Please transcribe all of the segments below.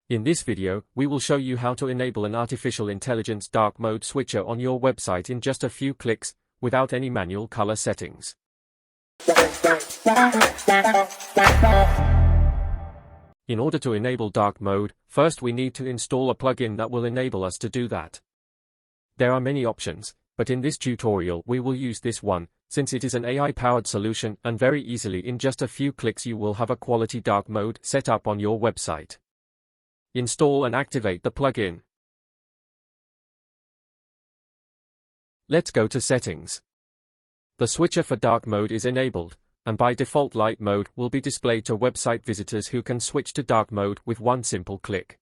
In this video, we will show you how to enable an artificial intelligence dark mode switcher on your website in just a few clicks, without any manual color settings. In order to enable dark mode, first we need to install a plugin that will enable us to do that. There are many options, but in this tutorial we will use this one, since it is an AI-powered solution and very easily in just a few clicks you will have a quality dark mode set up on your website. Install and activate the plugin. Let's go to Settings. The switcher for dark mode is enabled, and by default light mode will be displayed to website visitors who can switch to dark mode with one simple click.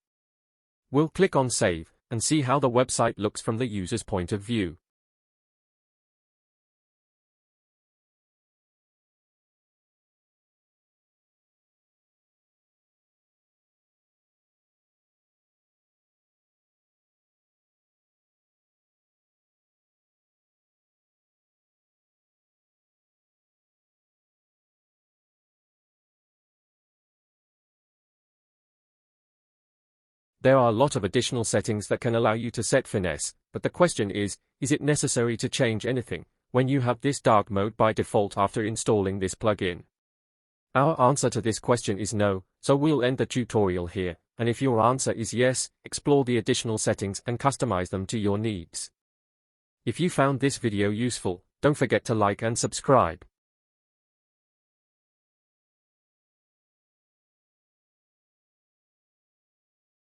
We'll click on Save, and see how the website looks from the user's point of view. There are a lot of additional settings that can allow you to set finesse, but the question is it necessary to change anything when you have this dark mode by default after installing this plugin? Our answer to this question is no, so we'll end the tutorial here, and if your answer is yes, explore the additional settings and customize them to your needs. If you found this video useful, don't forget to like and subscribe.